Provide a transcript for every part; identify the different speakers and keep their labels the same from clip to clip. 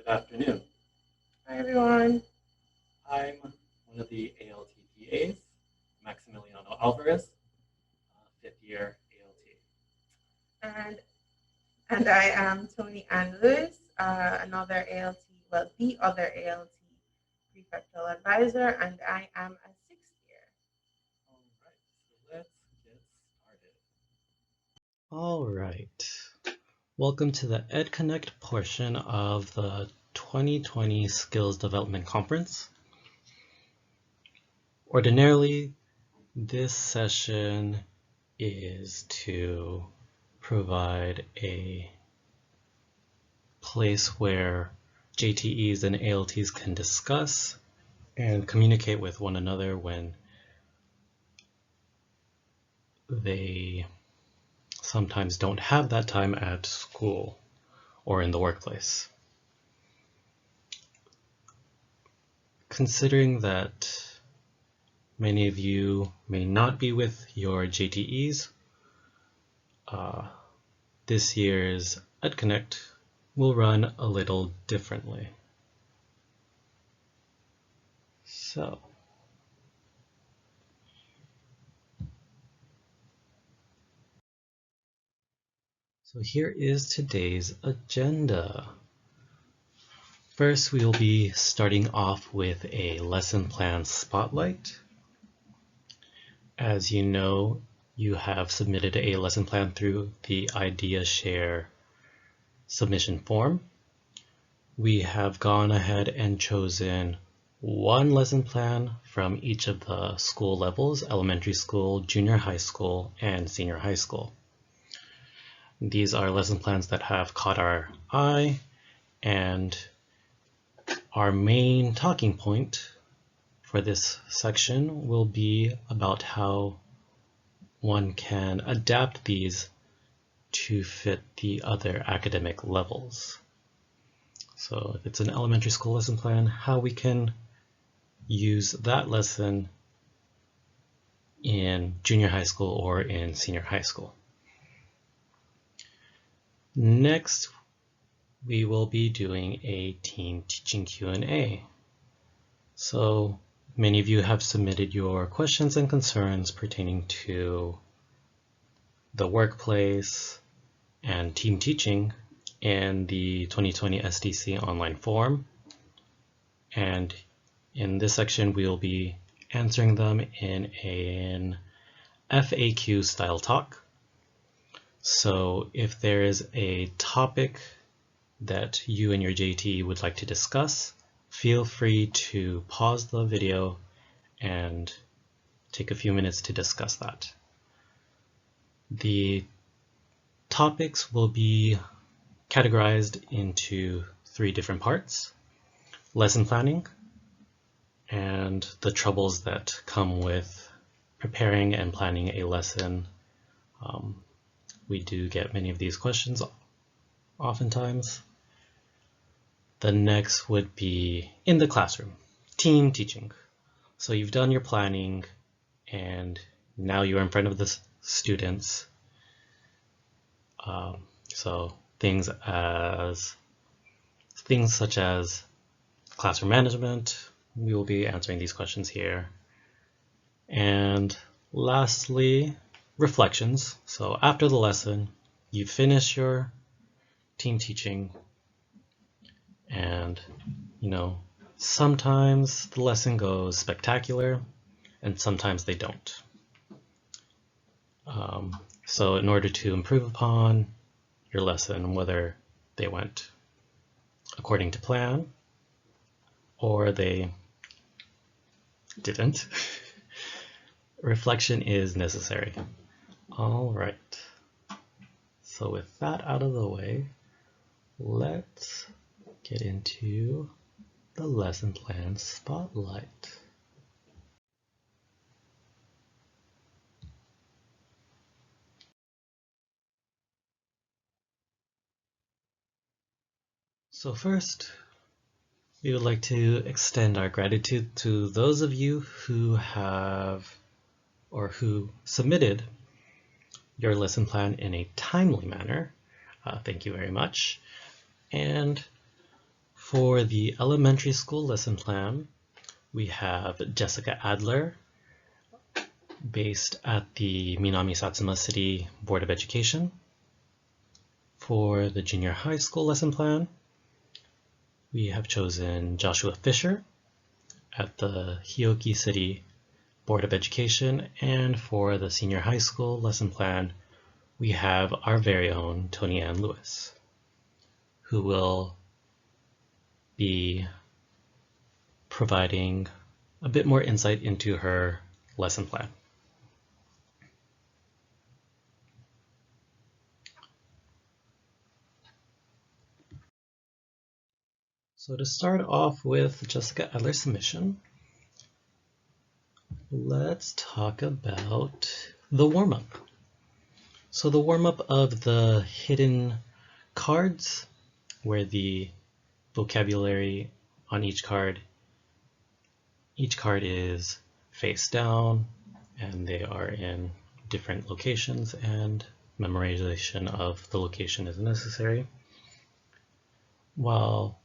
Speaker 1: afternoon.
Speaker 2: Hi everyone.
Speaker 1: I'm one of the ALT PAs, Maximiliano Alvarez, fifth year ALT.
Speaker 2: And I am Tony Andrews, another ALT, well, the other ALT prefectural advisor, and I am a sixth year.
Speaker 1: All right, so let's get started.
Speaker 3: All right. Welcome to the EdConnect portion of the 2020 Skills Development Conference. Ordinarily, this session is to provide a place where JTEs and ALTs can discuss and communicate with one another when they sometimes don't have that time at school or in the workplace. Considering that many of you may not be with your JTEs, this year's EdConnect will run a little differently. So here is today's agenda. First, we will be starting off with a lesson plan spotlight. As you know, you have submitted a lesson plan through the Idea Share submission form. We have gone ahead and chosen one lesson plan from each of the school levels: elementary school, junior high school, and senior high school. These are lesson plans that have caught our eye, and our main talking point for this section will be about how one can adapt these to fit the other academic levels. So if it's an elementary school lesson plan, how we can use that lesson in junior high school or in senior high school. Next, we will be doing a team teaching Q&A. So many of you have submitted your questions and concerns pertaining to the workplace and team teaching in the 2020 SDC online forum. And in this section, we will be answering them in an FAQ style talk. So if there is a topic that you and your JT would like to discuss, feel free to pause the video and take a few minutes to discuss that. The topics will be categorized into 3 different parts: lesson planning and the troubles that come with preparing and planning a lesson. We do get many of these questions oftentimes. The next would be in the classroom, team teaching. So you've done your planning and now you're in front of the students. So things such as classroom management, we will be answering these questions here. And lastly, reflections. So after the lesson, you finish your team teaching, and sometimes the lesson goes spectacular and sometimes they don't. So in order to improve upon your lesson, whether they went according to plan or they didn't, reflection is necessary. All right. So with that out of the way, let's get into the lesson plan spotlight. So first, we would like to extend our gratitude to those of you who have or who submitted your lesson plan in a timely manner. Thank you very much. And For the elementary school lesson plan, we have Jessica Adler, based at the Minami Satsuma City Board of Education. For the junior high school lesson plan, we have chosen Joshua Fisher at the Hioki City Board of Education. And for the senior high school lesson plan, we have our very own Tony Ann Lewis, who will be providing a bit more insight into her lesson plan. So to start off with Jessica Adler's submission, let's talk about the warm-up. So the warm-up of the hidden cards, where the vocabulary on each card is face down and they are in different locations, and memorization of the location is necessary. While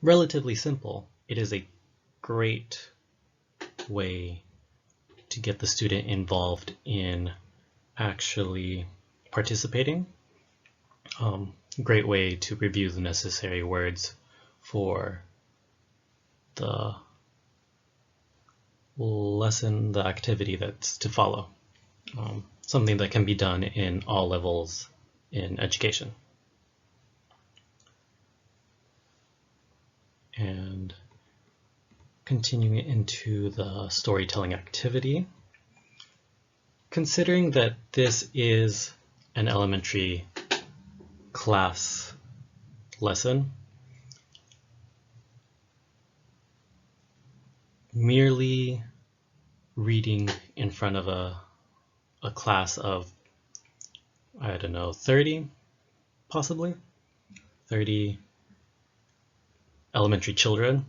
Speaker 3: relatively simple, it is a great way to get the student involved in actually participating. Great way to review the necessary words for the lesson, the activity that's to follow. Something that can be done in all levels in education. And continuing into the storytelling activity, considering that this is an elementary class lesson, merely reading in front of a class of, I don't know, 30, possibly 30 elementary children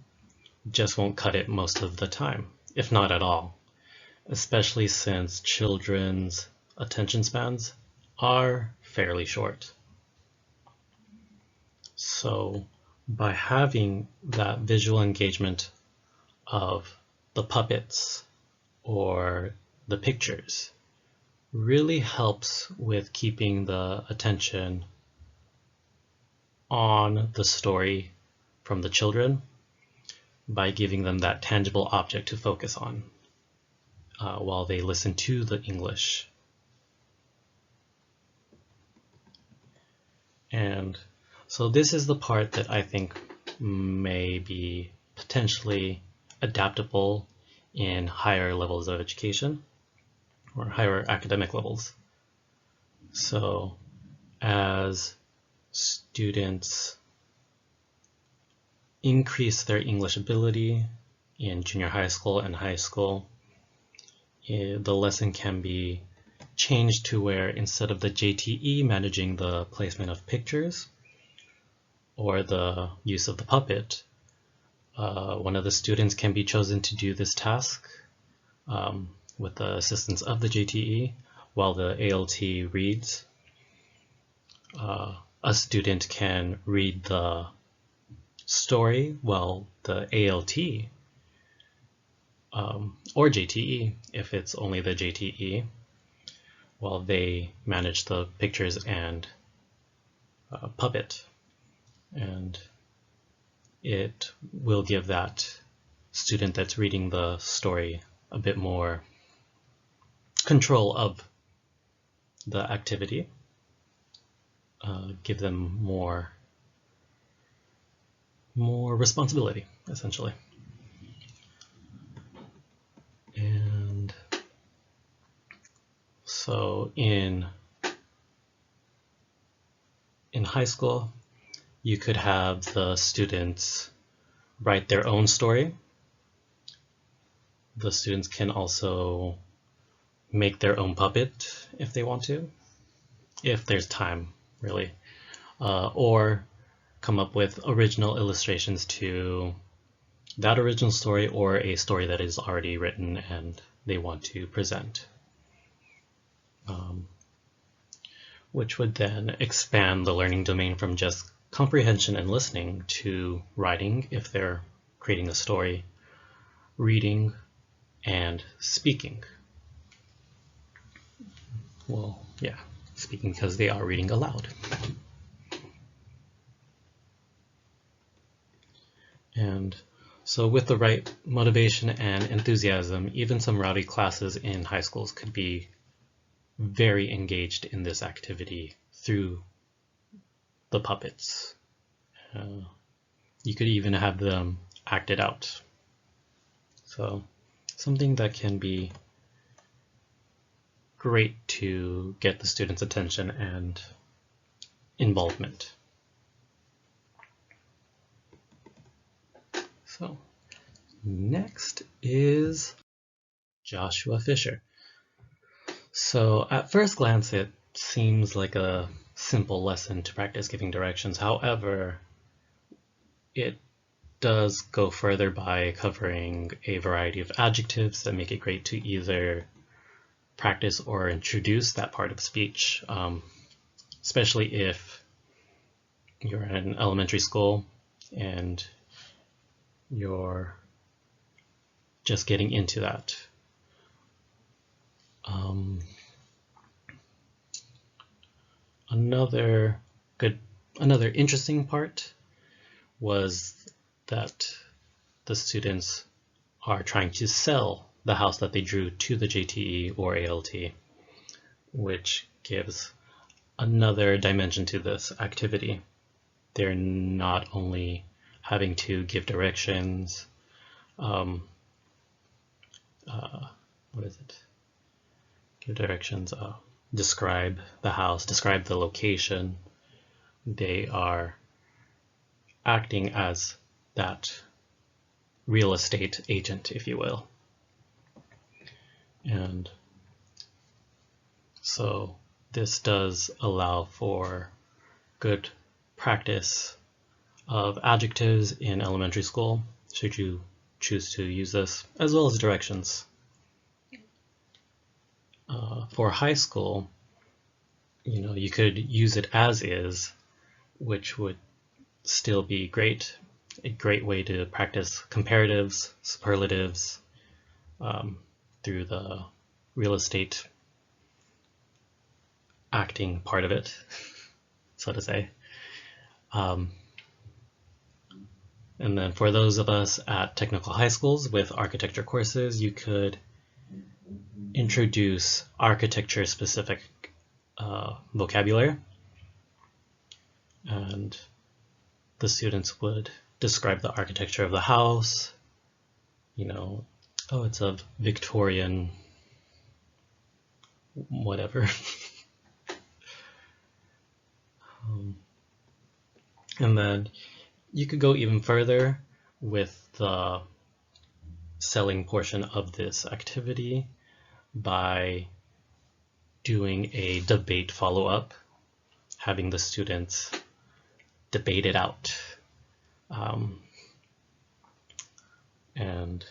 Speaker 3: just won't cut it most of the time, if not at all, especially since children's attention spans are fairly short. So by having that visual engagement of the puppets or the pictures really helps with keeping the attention on the story from the children by giving them that tangible object to focus on while they listen to the English. And so this is the part that I think may be potentially adaptable in higher levels of education or higher academic levels. So as students increase their English ability in junior high school and high school, the lesson can be changed to where instead of the JTE managing the placement of pictures or the use of the puppet, one of the students can be chosen to do this task with the assistance of the JTE while the ALT reads. A student can read the story while the ALT or JTE, if it's only the JTE, while they manage the pictures and puppet. And it will give that student that's reading the story a bit more control of the activity, give them more responsibility, essentially. And so in high school, you could have the students write their own story. The students can also make their own puppet if they want to, if there's time, really, or come up with original illustrations to that original story or a story that is already written and they want to present, which would then expand the learning domain from just comprehension and listening to writing if they're creating a story, reading, and speaking. Well, yeah, speaking because they are reading aloud. And so with the right motivation and enthusiasm, even some rowdy classes in high schools could be very engaged in this activity through the puppets. You could even have them act it out. So something that can be great to get the students' attention and involvement. So next is Joshua Fisher. So at first glance, it seems like a simple lesson to practice giving directions. However, it does go further by covering a variety of adjectives that make it great to either practice or introduce that part of speech, especially if you're in elementary school and you're just getting into that. Another interesting part was that the students are trying to sell the house that they drew to the JTE or ALT, which gives another dimension to this activity. They're not only having to give directions, give directions, describe the house, describe the location. They are acting as that real estate agent, if you will. And so this does allow for good practice of adjectives in elementary school, should you choose to use this, as well as directions. For high school, you could use it as is, which would still be great. A great way to practice comparatives, superlatives, through the real estate acting part of it, so to say. And then for those of us at technical high schools with architecture courses, you could introduce architecture-specific vocabulary, and the students would describe the architecture of the house. Oh, it's a Victorian whatever. And then you could go even further with the selling portion of this activity by doing a debate follow-up, having the students debate it out, and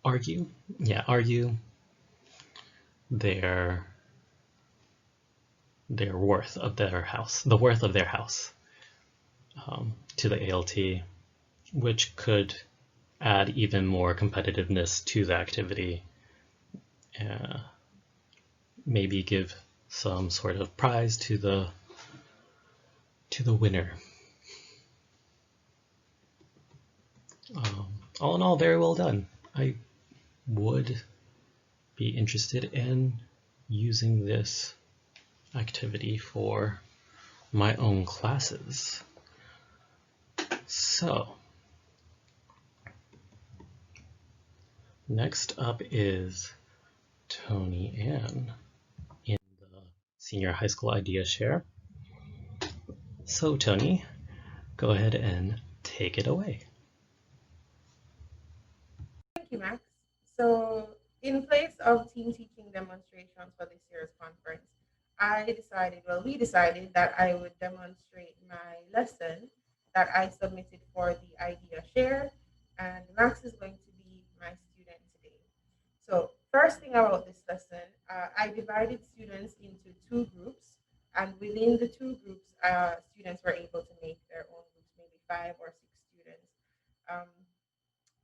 Speaker 3: argue their worth of their house, the worth of their house, to the ALT, which could add even more competitiveness to the activity. Maybe give some sort of prize to the winner. All in all, very well done. I would be interested in using this activity for my own classes. So next up is Tony Ann in the Senior High School Idea Share. So Tony, go ahead and take it away.
Speaker 2: Thank you, Max. So, in place of team teaching demonstrations for this year's conference, we decided that I would demonstrate my lesson that I submitted for the idea share, and Max is going to be my student today. So, first thing about this lesson, I divided students into two groups. And within the two groups, students were able to make their own groups, maybe 5 or 6 students. Um,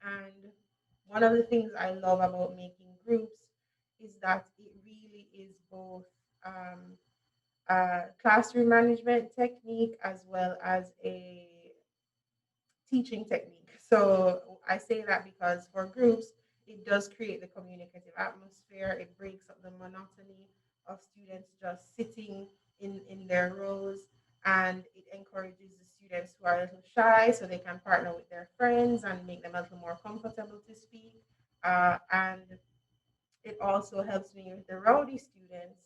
Speaker 2: and one of the things I love about making groups is that it really is both um, classroom management technique as well as a teaching technique. So I say that because for groups, it does create the communicative atmosphere. It breaks up the monotony of students just sitting in their rows, and it encourages the students who are a little shy so they can partner with their friends and make them a little more comfortable to speak. And it also helps me with the rowdy students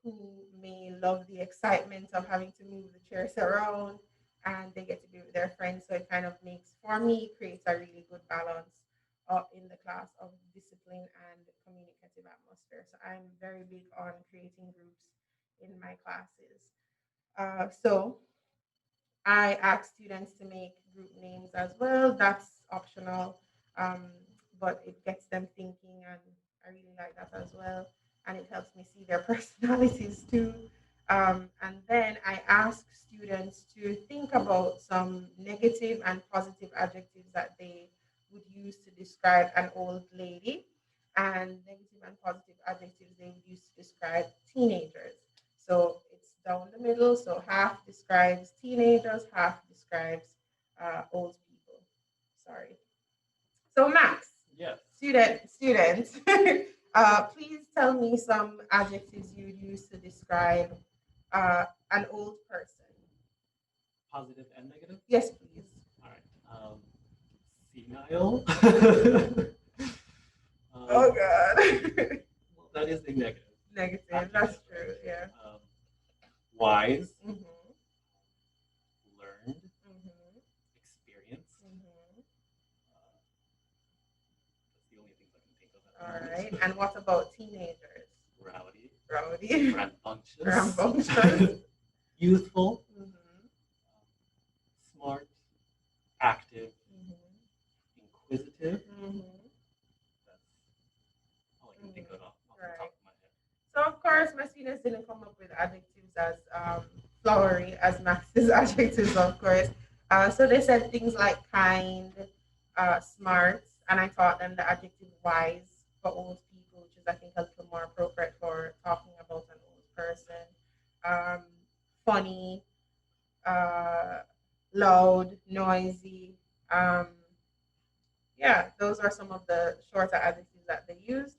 Speaker 2: who may love the excitement of having to move the chairs around and they get to be with their friends. So it kind of makes, for me, creates a really good balance in the class of discipline and communicative atmosphere. So I'm very big on creating groups in my classes. So I ask students to make group names as well. That's optional, um, but it gets them thinking, and I really like that as well. And it helps me see their personalities too. And then I ask students to think about some negative and positive adjectives that they would use to describe an old lady, and negative and positive adjectives they would use to describe teenagers. So it's down the middle. So half describes teenagers, half describes old people. Sorry. So Max,
Speaker 1: Yes.
Speaker 2: student, please tell me some adjectives you would use to describe an old person.
Speaker 1: Positive and negative?
Speaker 2: Yes, please.
Speaker 1: All right. Senile.
Speaker 2: Oh God.
Speaker 1: Well, that is a negative.
Speaker 2: Negative. That's true. Yeah.
Speaker 1: Wise,
Speaker 2: Mm-hmm.
Speaker 1: learned,
Speaker 2: Mm-hmm.
Speaker 1: experienced.
Speaker 2: Mm-hmm.
Speaker 1: That's the only things I can think of at the
Speaker 2: All
Speaker 1: moment.
Speaker 2: right. And what about teenagers?
Speaker 1: Rowdy,
Speaker 2: Rowdy.
Speaker 1: rambunctious,
Speaker 2: Rambunctious.
Speaker 1: youthful,
Speaker 2: Mm-hmm.
Speaker 1: smart, active,
Speaker 2: Mm-hmm.
Speaker 1: inquisitive.
Speaker 2: Mm-hmm.
Speaker 1: That's all I can think of off the
Speaker 2: Right.
Speaker 1: top of my head.
Speaker 2: So of course, my students didn't come up with adjectives as flowery as Max's adjectives, of course. So they said things like kind, smart, and I taught them the adjective wise for old people, which is I think a little more appropriate for talking about an old person. Um, funny, uh, loud, noisy. Um, yeah, those are some of the shorter adjectives that they used,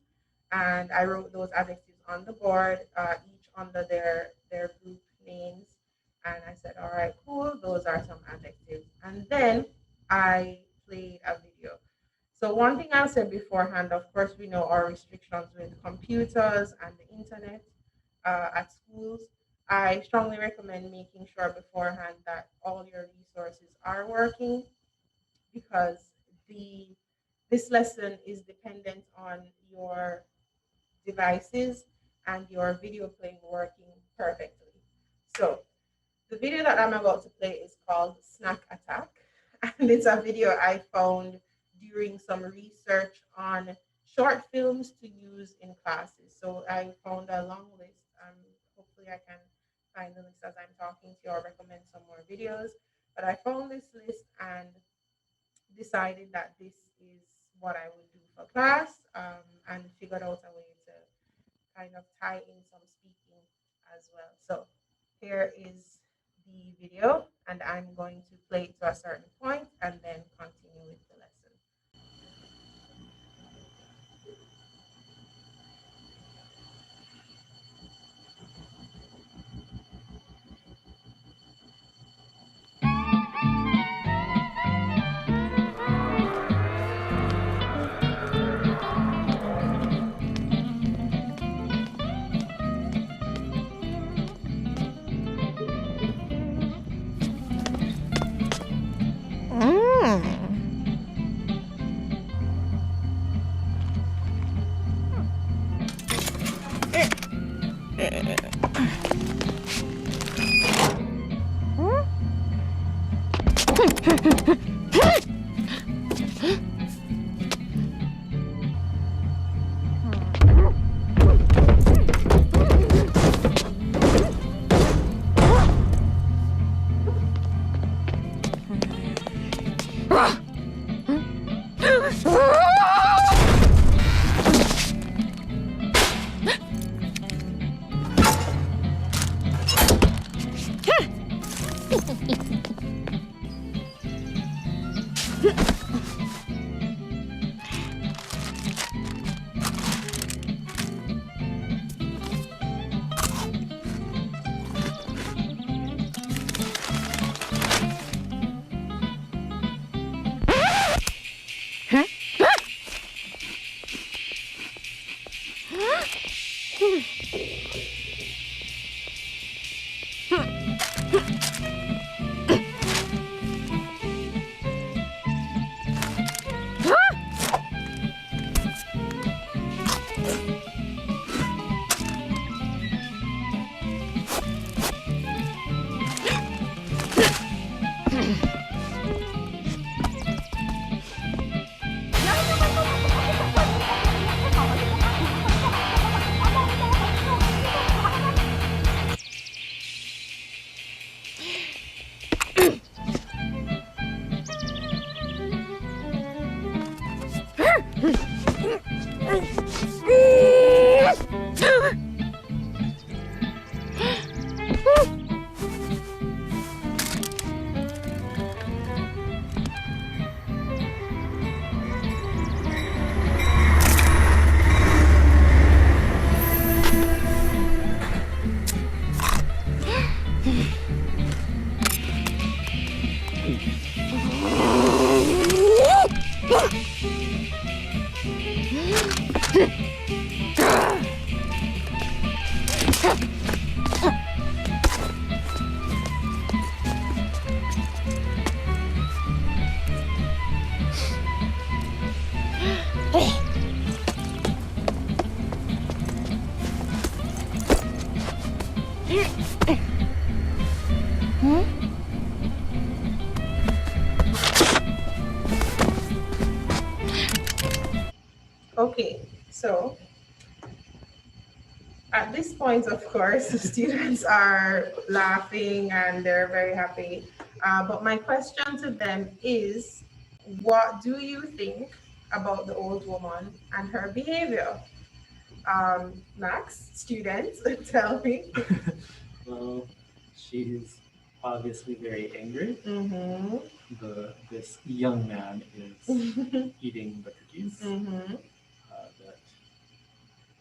Speaker 2: and I wrote those adjectives on the board, each under their group names. And I said, all right, cool, those are some adjectives. And then I played a video. So one thing I said beforehand, of course, we know our restrictions with computers and the internet at schools. I strongly recommend making sure beforehand that all your resources are working, because the this lesson is dependent on your devices and your video playing working perfectly. So the video that I'm about to play is called Snack Attack, and it's a video I found during some research on short films to use in classes. So I found a long list. Hopefully I can find the list as I'm talking to you or recommend some more videos. But I found this list and decided that this is what I would do for class, and figured out a way to kind of tie in some speaking as well. So here is the video, and I'm going to play it to a certain point and then continue with the lesson. Okay, so at this point, of course, the students are laughing and they're very happy. But my question to them is, what do you think about the old woman and her behavior? Max, students, tell me.
Speaker 1: Well, she's obviously very angry.
Speaker 2: Mm-hmm.
Speaker 1: This young man is
Speaker 2: Mm-hmm.
Speaker 1: eating the cookies
Speaker 2: Mm-hmm.
Speaker 1: that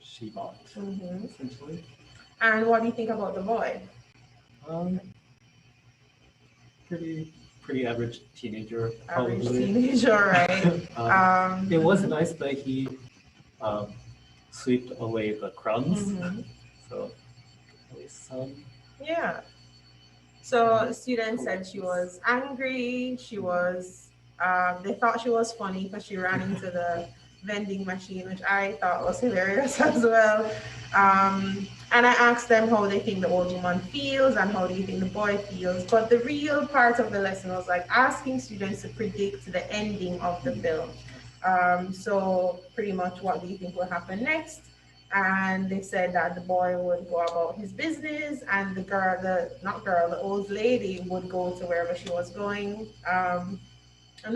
Speaker 1: she bought,
Speaker 2: Mm-hmm.
Speaker 1: essentially.
Speaker 2: And what do you think about the boy?
Speaker 1: Um, pretty average teenager,
Speaker 2: Average
Speaker 1: probably.
Speaker 2: teenager, right?
Speaker 1: It was nice that he um, swept away the crumbs,
Speaker 2: Mhm.
Speaker 1: so at least some.
Speaker 2: Yeah. So student said she was angry. She was. They thought she was funny because she ran into the vending machine, which I thought was hilarious as well. And I asked them how they think the old woman feels and how do you think the boy feels. But the real part of the lesson was like asking students to predict the ending of the film. So pretty much, what do you think will happen next? And they said that the boy would go about his business and the girl, the not girl, the old lady would go to wherever she was going, and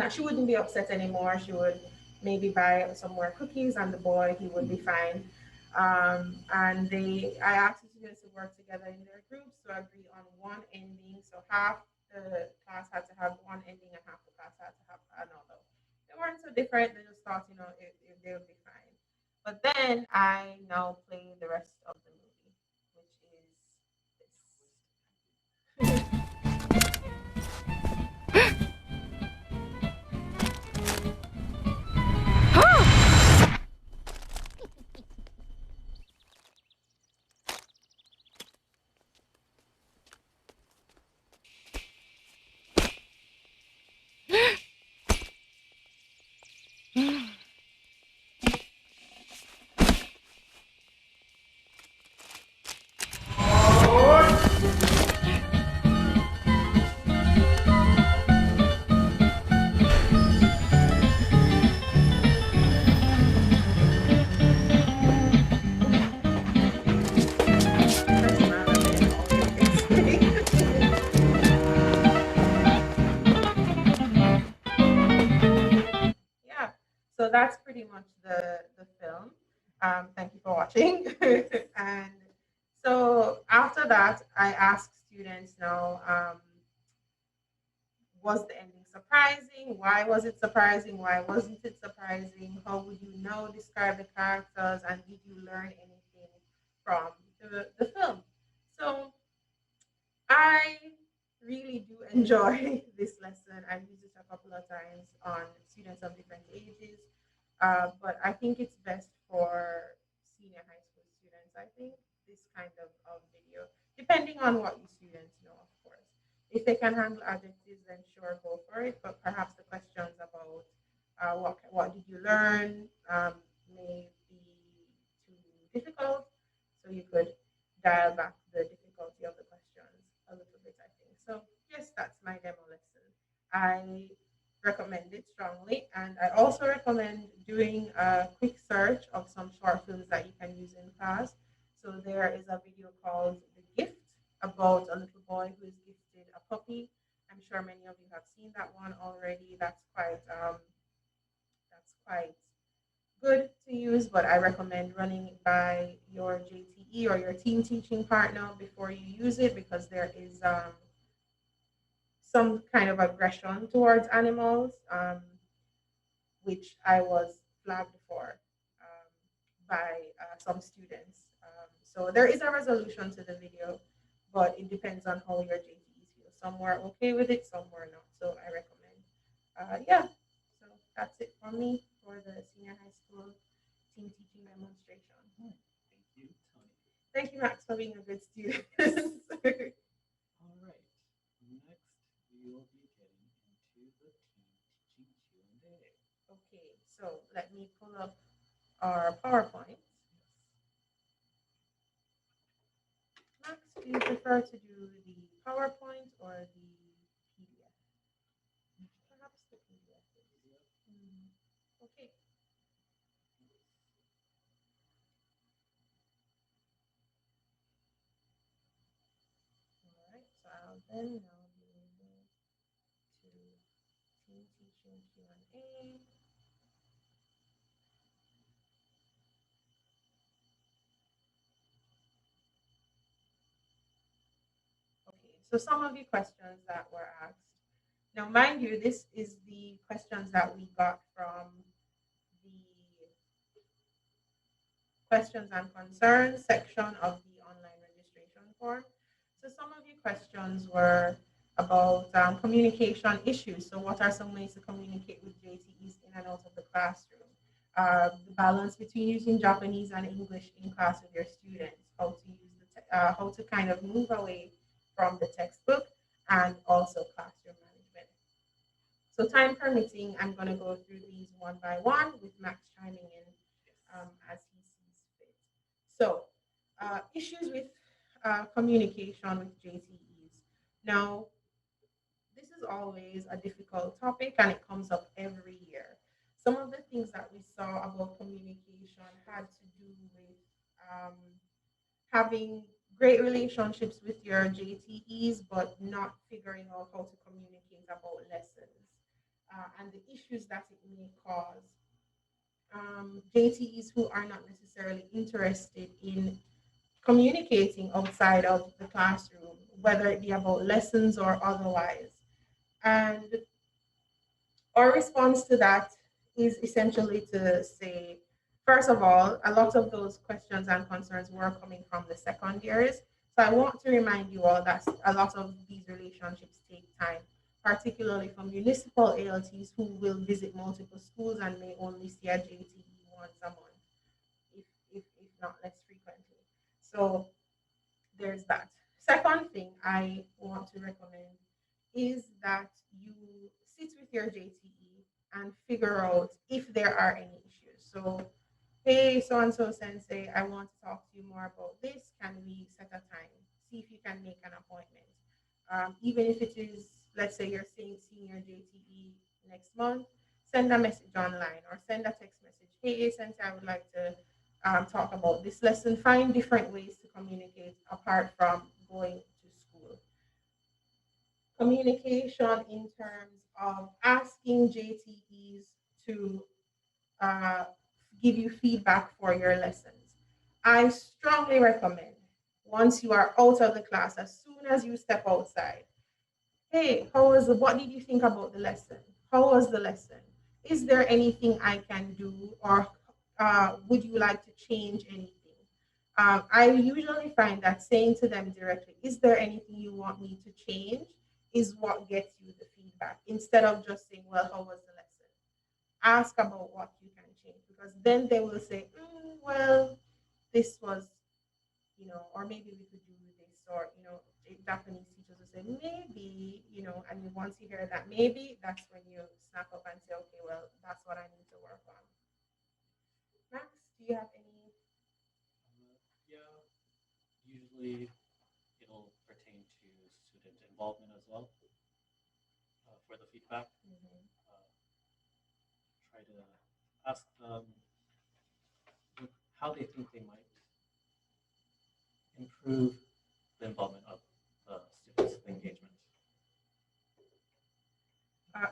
Speaker 2: that she wouldn't be upset anymore. She would maybe buy some more cookies and the boy, he would be fine. And I asked the students to work together in their groups to agree on one ending. So half the class had to have one ending and half the class had to have another. They weren't so different. They just thought, if they would be fine. But then I now play the rest of the movie, which is this. That's not a bit all your face. Yeah. So that's pretty much the film. Thank you for watching. And so after that, I asked students now, was the ending surprising? Why was it surprising? Why wasn't it surprising? How would you now describe the characters? And did you learn anything from the film? So I really do enjoy this lesson. I've used it a couple of times on students of different ages, but I think it's best for senior high school students. I think this kind of video, depending on what you students know, of course. If they can handle adjectives, then sure, go for it. But perhaps the questions about what did you learn may be too difficult, so you could dial back the difficulty of the questions a little bit, I think. So, yes, that's my demo lesson. I recommend it strongly, and I also recommend doing a quick search of some short films that you can use in class. So, there is a video called The Gift about a little boy who is gifted a puppy. I'm sure many of you have seen that one already. That's quite good to use, but I recommend running it by your JTE or your team teaching partner before you use it because there is some kind of aggression towards animals, which I was flagged for by some students. So there is a resolution to the video, but it depends on how your JTEs feel. Some were okay with it, some were not. So I recommend. Yeah, so that's it for me for the senior high school team teaching demonstration.
Speaker 1: Thank you, Tony.
Speaker 2: Thank you, Max, for being a good student.
Speaker 1: All right. Next, we will be getting into the team teaching Q&A.
Speaker 2: Okay, so let me pull up our PowerPoint. Max, Do you prefer to do the PowerPoint or the PDF? Perhaps the PDF. Mm, okay. All right. So I'll then now be able to team teaching Q&A. Okay. So some of the questions that were asked. Now, mind you, this is the questions that we got from the questions and concerns section of the online registration form. So some of your questions were about communication issues. So what are some ways to communicate with JTEs in and out of the classroom? The balance between using Japanese and English in class with your students, how to use how to kind of move away from the textbook, and also classroom management. So time permitting, I'm going to go through these one by one with Max chiming in as he sees fit. So issues with communication with JTEs. Now, this is always a difficult topic and it comes up every year. Some of the things that we saw about communication had to do with um, having great relationships with your JTEs, but not figuring out how to communicate about lessons and the issues that it may cause. JTEs who are not necessarily interested in communicating outside of the classroom, whether it be about lessons or otherwise. And our response to that is essentially to say, first of all, a lot of those questions and concerns were coming from the second years. So I want to remind you all that a lot of these relationships take time, particularly from municipal ALTs who will visit multiple schools and may only see a JTE once a month, if not less frequently. So there's that. Second thing I want to recommend is that you sit with your JTE and figure out if there are any issues. So, hey, so and so sensei, I want to talk to you more about this. Can we set a time? See if you can make an appointment. Even if it is, let's say you're seeing your JTE next month, send a message online or send a text message. Hey, sensei, I would like to talk about this lesson. Find different ways to communicate apart from going to school. Communication in terms of asking JTEs to uh, give you feedback for your lessons. I strongly recommend once you are out of the class, as soon as you step outside, hey, what did you think about the lesson? How was the lesson? Is there anything I can do, or would you like to change anything? I usually find that saying to them directly, is there anything you want me to change, is what gets you the feedback instead of just saying, well, how was the lesson? Ask about what you can change because then they will say, well, this was, or maybe we could do this, or, Japanese teachers will say, maybe, and once you hear that maybe, that's when you snap up and say, okay, well, that's what I need to work on. Max, do you have any?
Speaker 1: Yeah, usually it'll pertain to student involvement as well for the feedback.
Speaker 2: Mhm.
Speaker 1: Try to ask them how they think they might improve the involvement of the students' engagement.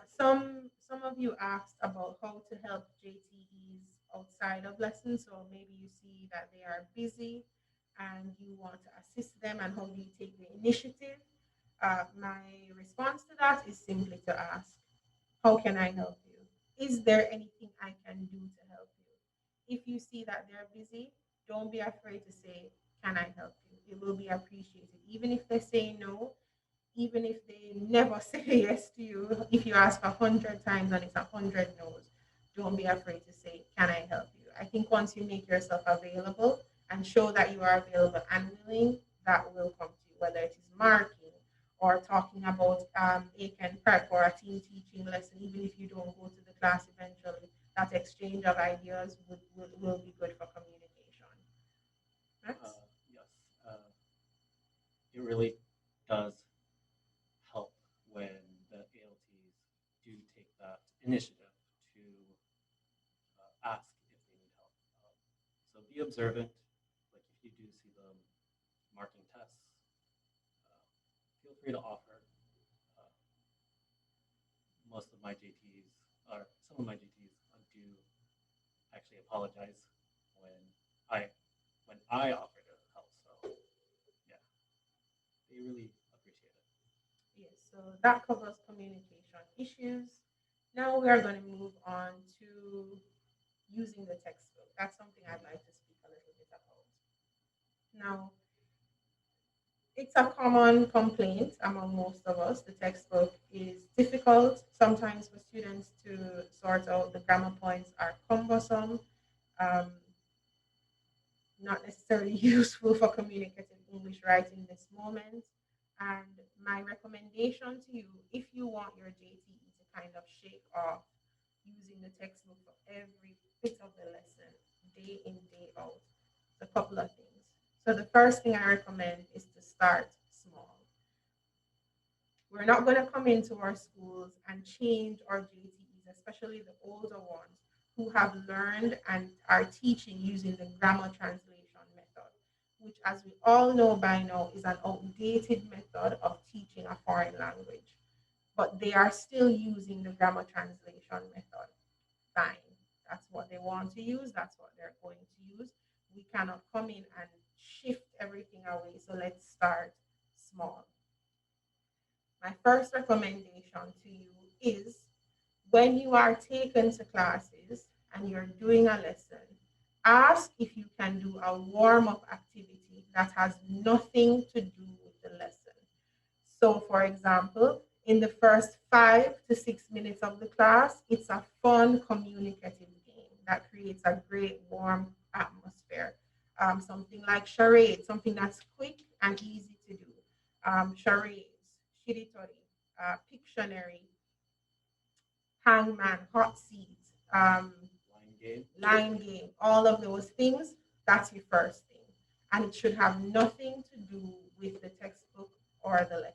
Speaker 2: Some of you asked about how to help JTEs outside of lessons. So maybe you see that they are busy and you want to assist them, and how do you take the initiative? My response to that is simply to ask, how can I help you? Is there anything I can do to help you? If you see that they're busy, don't be afraid to say, can I help you? It will be appreciated. Even if they say no, even if they never say yes to you, if you ask 100 times and it's 100 no's, don't be afraid to say, can I help you? I think once you make yourself available and show that you are available and willing, that will come to you, whether it is marking or talking about a can prep or a team teaching lesson, even if you don't go to the class eventually, that exchange of ideas will be good for communication. Next.
Speaker 1: Yes, it really does help when the ALTs do take that initiative to ask if they need help. So be observant. Like if you do see them marking tests, feel free to offer. Uh, Most of my JTs, or some of my JTs, do actually apologize when I when I offer to help. So yeah, they really appreciate it.
Speaker 2: Yes, so that covers communication issues. Now we are going to move on to using the textbook. That's something I'd like to speak a little bit about. Now, it's a common complaint among most of us. The textbook is difficult sometimes for students to sort out. The grammar points are cumbersome, um, not necessarily useful for communicative English writing this moment. And my recommendation to you, if you want your JTE to kind of shake off using the textbook for every bit of the lesson, day in, day out, a couple of things. So the first thing I recommend is to start small. We're not going to come into our schools and change our JTEs, especially the older ones who have learned and are teaching using the grammar translation method, which, as we all know by now, is an outdated method of teaching a foreign language. But they are still using the grammar translation method. Fine. That's what they want to use. That's what they're going to use. We cannot come in and shift everything away. So let's start small. My first recommendation to you is when you are taken to classes and you're doing a lesson, ask if you can do a warm up activity that has nothing to do with the lesson. So, for example, in the first 5 to 6 minutes of the class, it's a fun communicative game that creates a great warm atmosphere. Something like charade, something that's quick and easy to do. Charades, shiritori, Pictionary, hangman, hot seat,
Speaker 1: Line game.
Speaker 2: line game, all of those things, that's your first thing. And it should have nothing to do with the textbook or the lesson.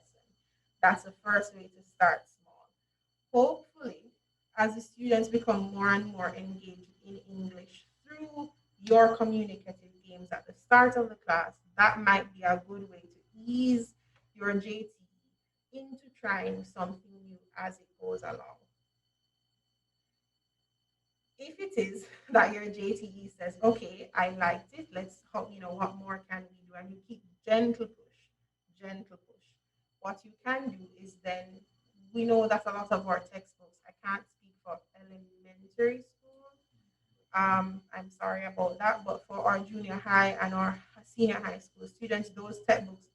Speaker 2: That's the first way to start small. Hopefully, as the students become more and more engaged in English through your communicative games at the start of the class, that might be a good way to ease your JT into trying something new as it goes along. If it is that your JTE says, okay, I liked it, let's hope, what more can we do? And you keep gentle push, gentle push. What you can do is then, we know that a lot of our textbooks, I can't speak for elementary school. I'm sorry about that, but for our junior high and our senior high school students, those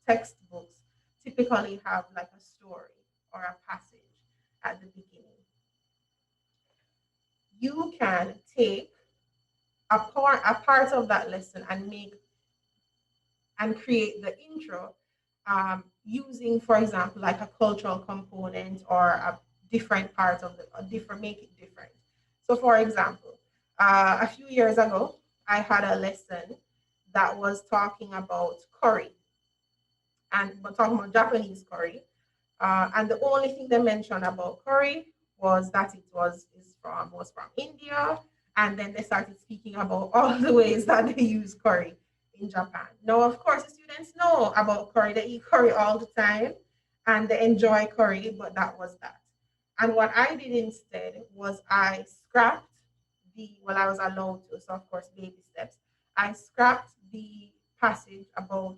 Speaker 2: textbooks typically have like a story or a passage at the beginning. You can take a part of that lesson and make and create the intro using, for example, like a cultural component or a different part of a different, make it different. So, for example, a few years ago, I had a lesson that was talking about curry and we're talking about Japanese curry. And the only thing they mentioned about curry was that it was from India, and then they started speaking about all the ways that they use curry in Japan. Now, of course, the students know about curry; they eat curry all the time, and they enjoy curry. But that was that. And what I did instead was I scrapped I was allowed to, so of course, baby steps. I scrapped the passage about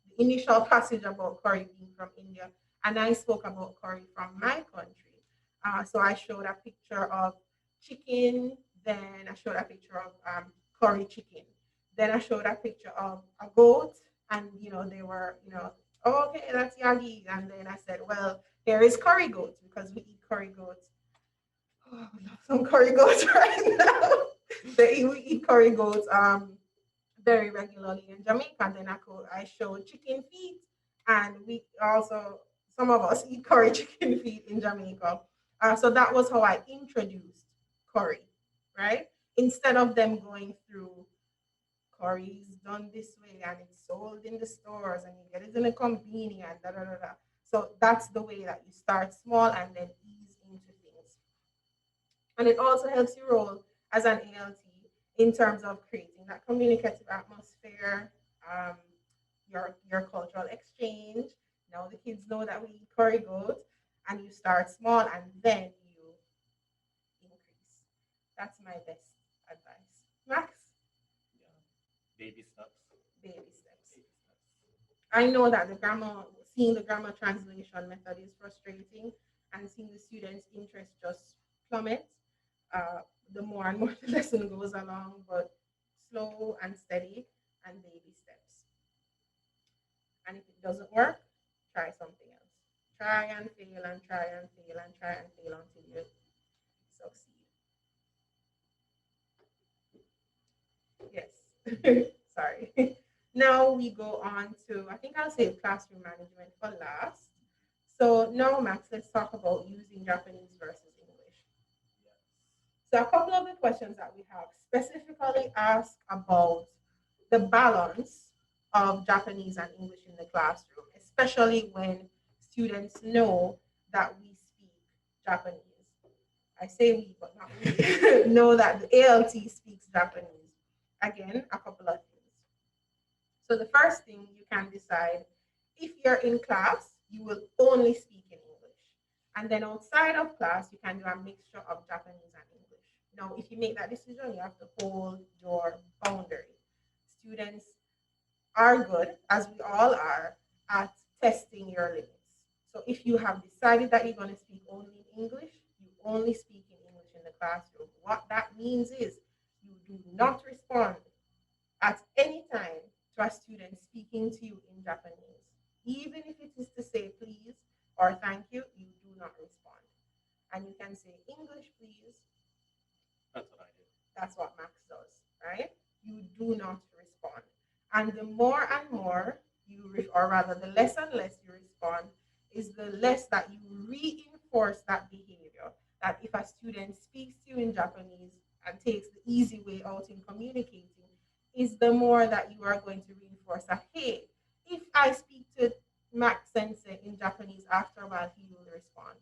Speaker 2: the initial passage about curry being from India, and I spoke about curry from my country. So I showed a picture of chicken, then I showed a picture of curry chicken, then I showed a picture of a goat, and they were, oh, okay, that's yagi, and then I said, well, there is curry goat because we eat curry goat. Oh, I love some curry goats right now. We eat curry goats very regularly in Jamaica. And then I showed chicken feet, and we also some of us eat curry chicken feet in Jamaica. So that was how I introduced curry, right? Instead of them going through curry is done this way and it's sold in the stores and you get it in a convenience and da da da da. So that's the way that you start small and then ease into things. And it also helps you roll as an ALT in terms of creating that communicative atmosphere, um, your cultural exchange. Now the kids know that we eat curry goat, and you start small and then you increase. That's my best advice. Max,
Speaker 1: Yeah. Baby steps.
Speaker 2: baby steps.
Speaker 1: Baby steps.
Speaker 2: I know that seeing the grammar translation method is frustrating, and seeing the students' interest just plummet uh, the more and more the lesson goes along, but slow and steady and baby steps. And if it doesn't work, try something else. Try and fail and try and fail and try and fail until you succeed. Yes. Sorry. Now we go on to, I think I'll say classroom management for last. So now, Max, let's talk about using Japanese versus English.
Speaker 1: Yes.
Speaker 2: So a couple of the questions that we have specifically ask about the balance of Japanese and English in the classroom, especially when students know that we speak Japanese. I say we, but not we. Know that the ALT speaks Japanese. Again, a couple of things. So the first thing you can decide, if you're in class, you will only speak in English. And then outside of class, you can do a mixture of Japanese and English. Now, if you make that decision, you have to hold your boundary. Students are good, as we all are, at testing your limits. So if you have decided that you're going to speak only in English, you only speak in English in the classroom. What that means is you do not respond at any time to a student speaking to you in Japanese. Even if it is to say please or thank you, you do not respond. And you can say English, please.
Speaker 1: That's what I do.
Speaker 2: That's what Max does, right? You do not respond. And the more and more or rather, the less and less you respond, is the less that you reinforce that behavior. That if a student speaks to you in Japanese and takes the easy way out in communicating, is the more that you are going to reinforce that, hey, if I speak to Max Sensei in Japanese, after a while he will respond.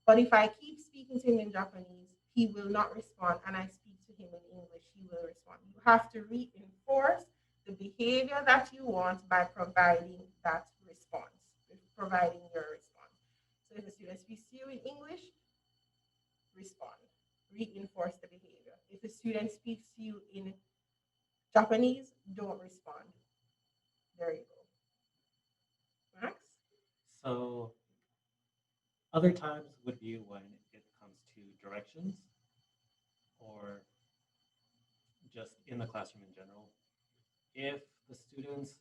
Speaker 2: But if I keep speaking to him in Japanese, he will not respond, and I speak to him in English, he will respond. You have to reinforce the behavior that you want by providing that response, providing your response. So if a student speaks to you in English, respond, reinforce the behavior. If a student speaks to you in Japanese, don't respond. There you go. Max?
Speaker 1: So other times would be when it comes to directions or just in the classroom in general. If the students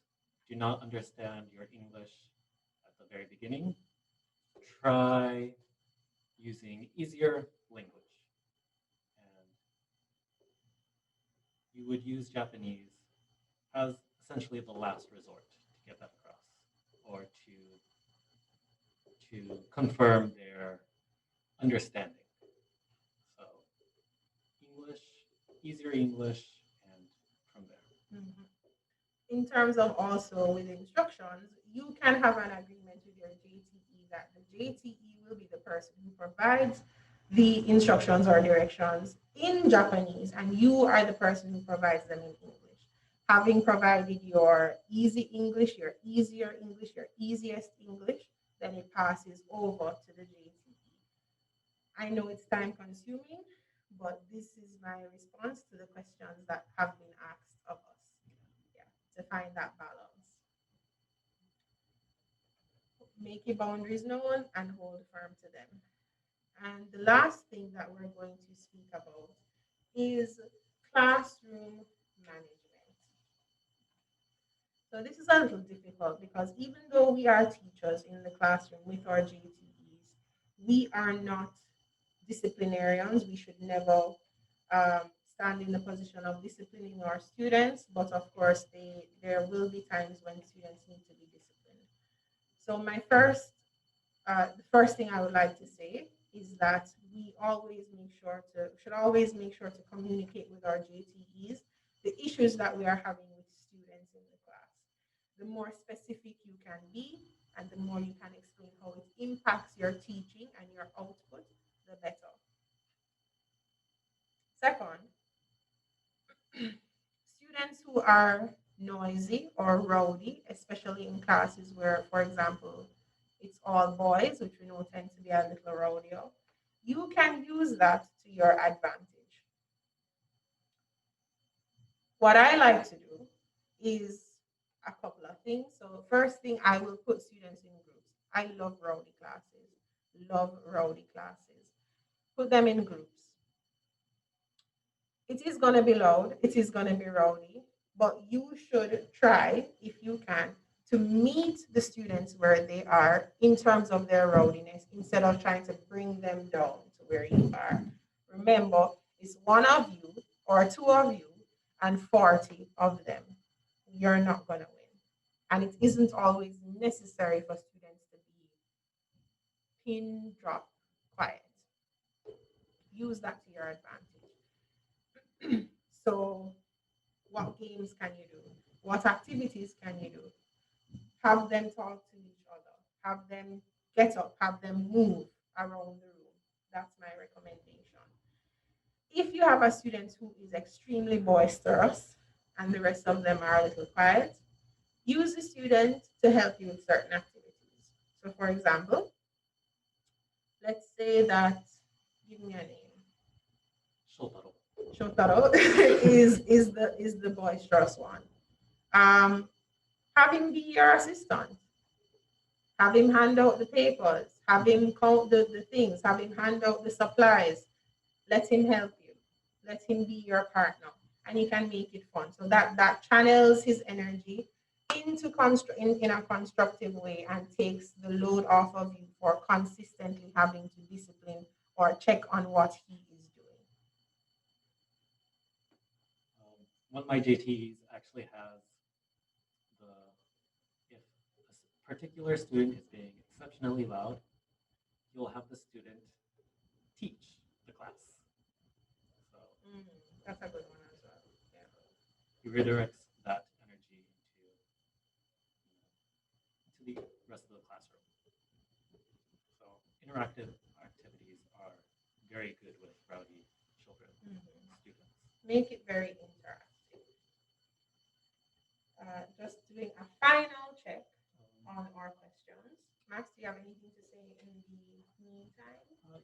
Speaker 1: do not understand your English at the very beginning, try using easier language. And you would use Japanese as essentially the last resort to get that across or to confirm their understanding. So English, easier English, and from there.
Speaker 2: Mhm. In terms of also with instructions, you can have an agreement with your JTE that the JTE will be the person who provides the instructions or directions in Japanese, and you are the person who provides them in English. Having provided your easy English, your easier English, your easiest English, then it passes over to the JTE. I know it's time consuming, but this is my response to the questions that have been asked of us. Yeah, to find that balance. Make your boundaries known and hold firm to them. And the last thing that we're going to speak about is classroom management. So this is a little difficult because even though we are teachers in the classroom with our JTEs, we are not disciplinarians. We should never stand in the position of disciplining our students, but of course, there will be times when students need to be disciplined. So the first thing I would like to say is that we should always make sure to communicate with our JTEs the issues that we are having with The more specific you can be, and the more you can explain how it impacts your teaching and your output, the better. Second, students who are noisy or rowdy, especially in classes where, for example, it's all boys, which we know tend to be a little rowdier, you can use that to your advantage. What I like to do is a couple of things. So, first thing, I will put students in groups. I love rowdy classes, love rowdy classes. Put them in groups. It is going to be loud, it is going to be rowdy, but you should try, if you can, to meet the students where they are in terms of their rowdiness instead of trying to bring them down to where you are. Remember, it's one of you or two of you and 40 of them. You're not going to win. And it isn't always necessary for students to be pin drop quiet. Use that to your advantage. So, what games can you do? What activities can you do? Have them talk to each other. Have them get up. Have them move around the room. That's my recommendation. If you have a student who is extremely boisterous and the rest of them are a little quiet, use the student to help you with certain activities. So, for example, let's say that, give me a name.
Speaker 1: Shotaro.
Speaker 2: Shotaro is the boisterous one. Um, have him be your assistant. Have him hand out the papers. Have him count the things. Have him hand out the supplies. Let him help you. Let him be your partner, and he can make it fun. So that channels his energy into in a constructive way and takes the load off of you for consistently having to discipline or check on what he is doing.
Speaker 1: One of my JTEs actually has the if a particular student is being exceptionally loud, you'll have the student teach the class. So
Speaker 2: Mm, that's a good one as well. Yeah.
Speaker 1: he redirects that energy into the rest of the classroom. So interactive activities are very good with rowdy children, students.
Speaker 2: Make it very interactive. Just doing a final check on our questions. Max, do you have anything to say in the meantime?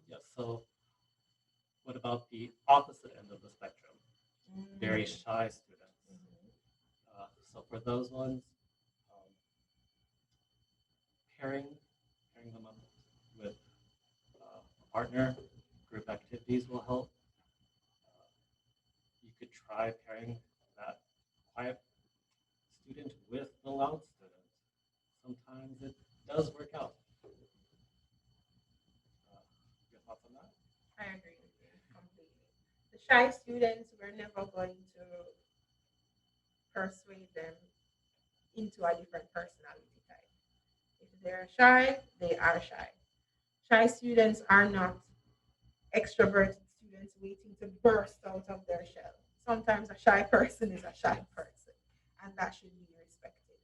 Speaker 1: Yes. So what about the opposite end of the spectrum? Very shy students. So for those ones, um, pairing them up with a partner, group activities will help. Uh, you could try pairing that quiet student with the loud student. Sometimes it does work out. Your thoughts on that?
Speaker 2: I agree with you completely. The shy students, we're never going to persuade them into a different personality type. If they're shy, they are shy. Shy students are not extroverted students waiting to burst out of their shell. Sometimes a shy person is a shy person, and that should be respected.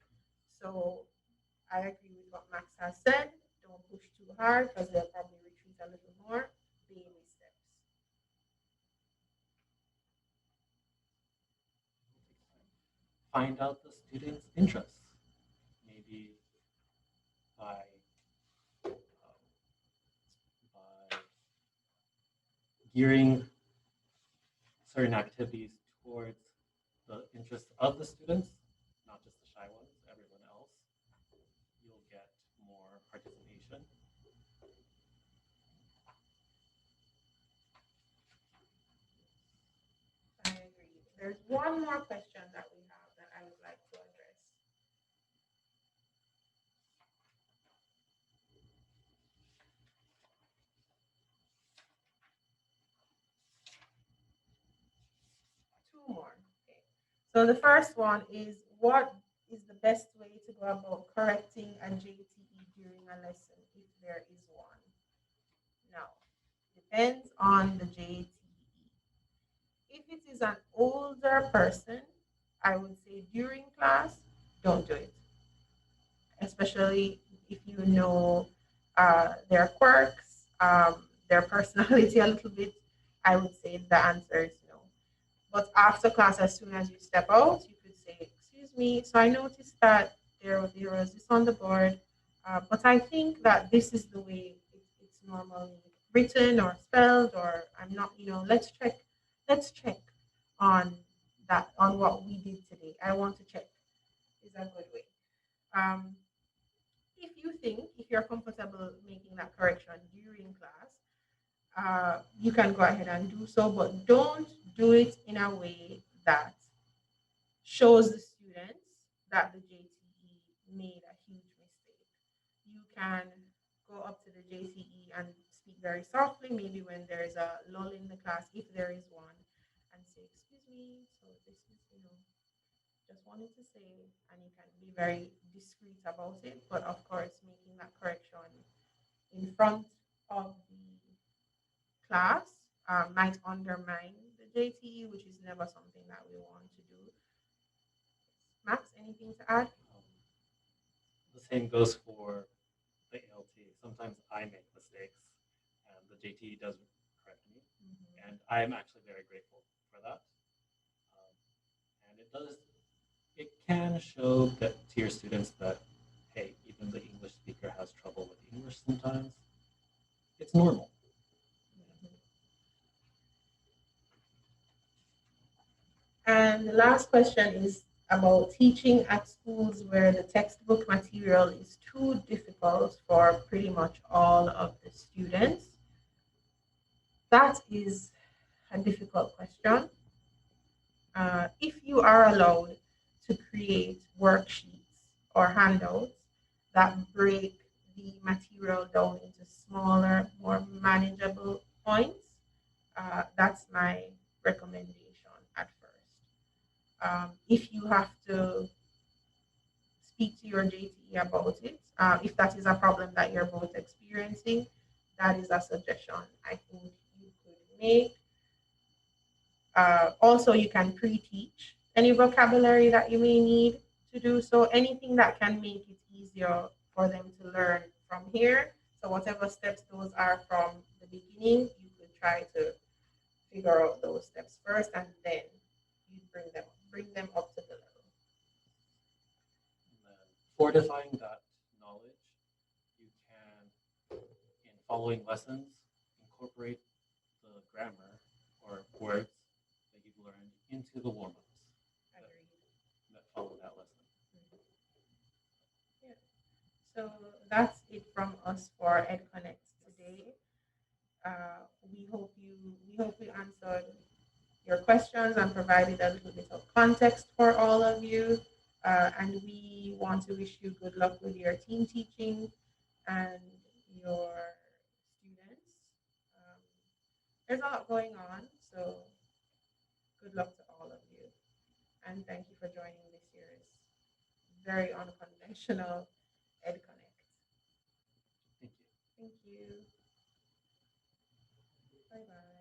Speaker 2: So I agree with what Max has said. Don't push too hard because they'll probably retreat a little more. Baby steps.
Speaker 1: Find out the student's interests. Maybe by by gearing certain activities towards the interests of the students, not just the shy ones, everyone else, you'll get more participation.
Speaker 2: I agree. There's one more question that we have that I would like to address. Two more. Okay. So the first one is, what is the best way to go about correcting a JTE during a lesson if there is one? Now, depends on the JTE. If it is an older person, I would say during class, don't do it. especially if you know their quirks, their personality a little bit. I would say the answer is no. But after class, as soon as you step out, you could say, "Excuse me, so I noticed that there was this on the board, but I think that this is the way it's normally written or spelled, or I'm not, let's check on that, on what we did today. I want to check." Is a good way. Um, if you're comfortable making that correction during class, you can go ahead and do so, but don't do it in a way that shows the students that the JTE made a huge mistake. You can go up to the JTE and speak very softly, maybe when there's a lull in the class, if there is one, and say, "Excuse me, so this is, just wanted to say," and you can be very discreet about it, but of course, making that correction in front of the class might undermine the JTE, which is never something that we want to do. Max, anything to add?
Speaker 1: Um, the same goes for the ALT. Sometimes I make mistakes, and the JT does correct me,
Speaker 2: Mhm.
Speaker 1: and I am actually very grateful for that. Um, and it can show that to your students that, hey, even the English speaker has trouble with English sometimes. It's normal.
Speaker 2: And the last question is about teaching at schools where the textbook material is too difficult for pretty much all of the students. That is a difficult question. If you are allowed to create worksheets or handouts that break the material down into smaller, more manageable points, that's my recommendation at first. If you have to speak to your JTE about it, if that is a problem that you're both experiencing, that is a suggestion I think you could make. Also, you can pre-teach any vocabulary that you may need to do so. Anything that can make it easier for them to learn from here. So whatever steps those are from the beginning, you could try to figure out those steps first, and then you bring them up to the level.
Speaker 1: And then fortifying that knowledge, you can, in following lessons, incorporate the grammar or words that you've learned into the warm-ups that follow that lesson.
Speaker 2: Yeah. So that's it from us for EdConnect today. We hope we answered your questions and provided a little bit of context for all of you. And we want to wish you good luck with your team teaching and your students. Um, there's a lot going on, so good luck to all of you. And thank you for joining this year's very unconventional EdConnect.
Speaker 1: Thank you.
Speaker 2: Thank you. Bye bye.